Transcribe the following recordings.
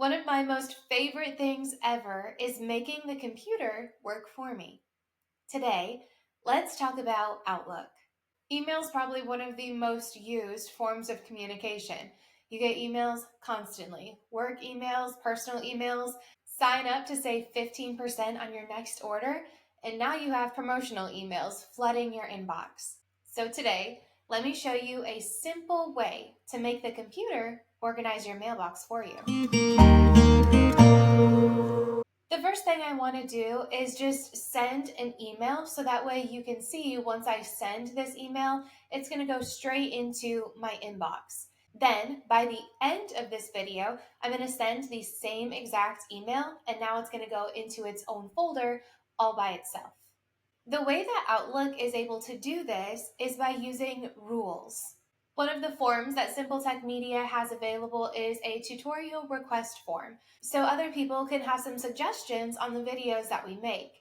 One of my most favorite things ever is making the computer work for me. Today, let's talk about Outlook. Email is probably one of the most used forms of communication. You get emails constantly, work emails, personal emails. Sign up to save 15% on your next order, and now you have promotional emails flooding your inbox. So today, let me show you a simple way to make the computer organize your mailbox for you. The first thing I want to do is just send an email so that way you can see once I send this email, it's going to go straight into my inbox. Then by the end of this video, I'm going to send the same exact email and now it's going to go into its own folder all by itself. The way that Outlook is able to do this is by using rules. One of the forms that Simple Tech Media has available is a tutorial request form, so other people can have some suggestions on the videos that we make.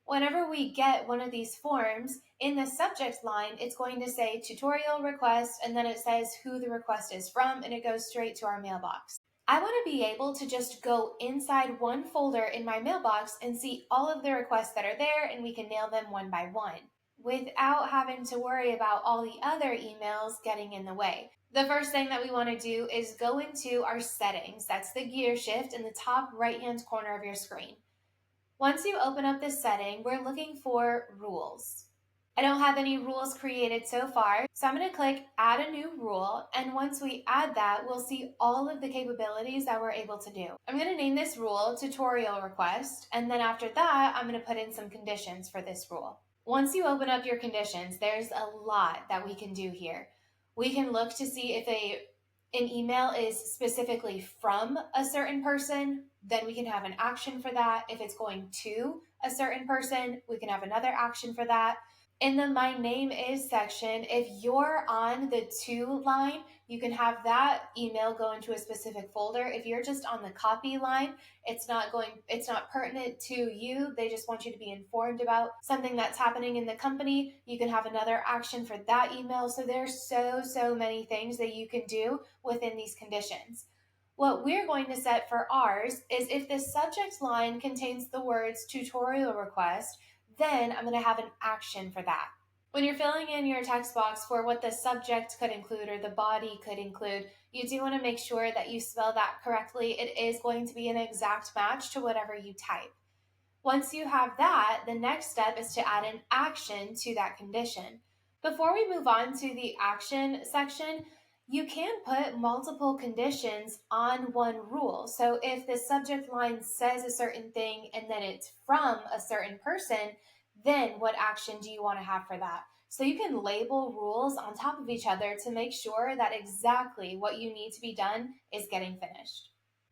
Whenever we get one of these forms, in the subject line, it's going to say tutorial request, and then it says who the request is from, and it goes straight to our mailbox. I want to be able to just go inside one folder in my mailbox and see all of the requests that are there, and we can nail them one by one without having to worry about all the other emails getting in the way. The first thing that we want to do is go into our settings. That's the gear shift in the top right-hand corner of your screen. Once you open up this setting, we're looking for rules. I don't have any rules created so far, so I'm going to click add a new rule, and once we add that, we'll see all of the capabilities that we're able to do. I'm going to name this rule tutorial request, and then after that, I'm going to put in some conditions for this rule. Once you open up your conditions, there's a lot that we can do here. We can look to see if an email is specifically from a certain person, then we can have an action for that. If it's going to a certain person, we can have another action for that. In the My Name Is section, if you're on the to line, you can have that email go into a specific folder. If you're just on the copy line, it's not pertinent to you. They just want you to be informed about something that's happening in the company. You can have another action for that email. So there's so many things that you can do within these conditions. What we're going to set for ours is if the subject line contains the words tutorial request, then I'm going to have an action for that. When you're filling in your text box for what the subject could include or the body could include, you do want to make sure that you spell that correctly. It is going to be an exact match to whatever you type. Once you have that, the next step is to add an action to that condition. Before we move on to the action section, you can put multiple conditions on one rule. So if the subject line says a certain thing and then it's from a certain person, then what action do you want to have for that? So you can label rules on top of each other to make sure that exactly what you need to be done is getting finished.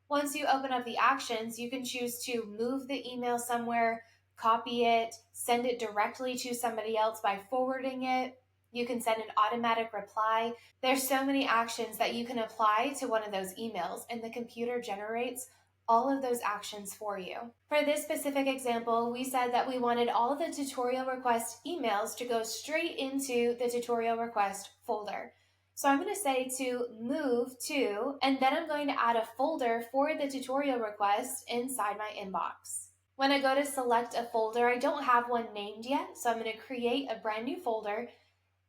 Once you open up the actions, you can choose to move the email somewhere, copy it, send it directly to somebody else by forwarding it. You can send an automatic reply. There's so many actions that you can apply to one of those emails, and the computer generates all of those actions for you. For this specific example, we said that we wanted all of the tutorial request emails to go straight into the tutorial request folder. So I'm going to say to move to, and then I'm going to add a folder for the tutorial request inside my inbox. When I go to select a folder, I don't have one named yet, so I'm going to create a brand new folder,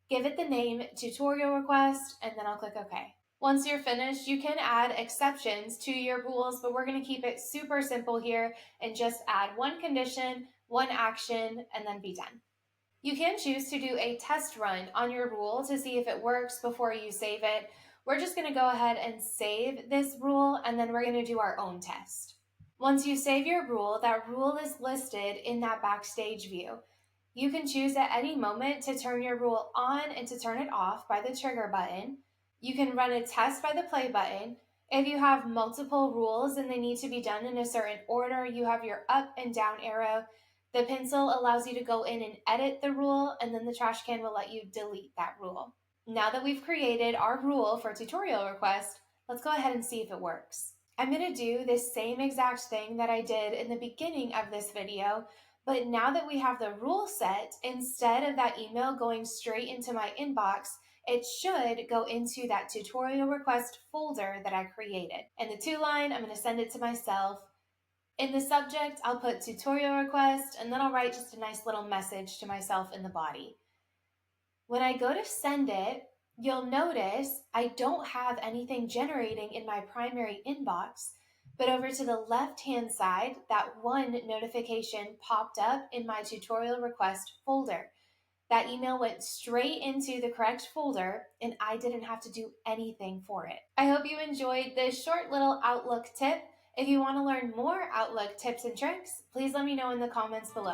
give it the name tutorial request, and then I'll click OK. Once you're finished, you can add exceptions to your rules, but we're going to keep it super simple here and just add one condition, one action, and then be done. You can choose to do a test run on your rule to see if it works before you save it. We're just going to go ahead and save this rule, and then we're going to do our own test. Once you save your rule, that rule is listed in that backstage view. You can choose at any moment to turn your rule on and to turn it off by the trigger button. You can run a test by the play button. If you have multiple rules and they need to be done in a certain order, you have your up and down arrow. The pencil allows you to go in and edit the rule, and then the trash can will let you delete that rule. Now that we've created our rule for tutorial request, let's go ahead and see if it works. I'm going to do this same exact thing that I did in the beginning of this video, but now that we have the rule set, instead of that email going straight into my inbox, it should go into that tutorial request folder that I created. In the to line, I'm going to send it to myself. In the subject, I'll put tutorial request, and then I'll write just a nice little message to myself in the body. When I go to send it, you'll notice I don't have anything generating in my primary inbox, but over to the left-hand side, that one notification popped up in my tutorial request folder. That email went straight into the correct folder, and I didn't have to do anything for it. I hope you enjoyed this short little Outlook tip. If you want to learn more Outlook tips and tricks, please let me know in the comments below.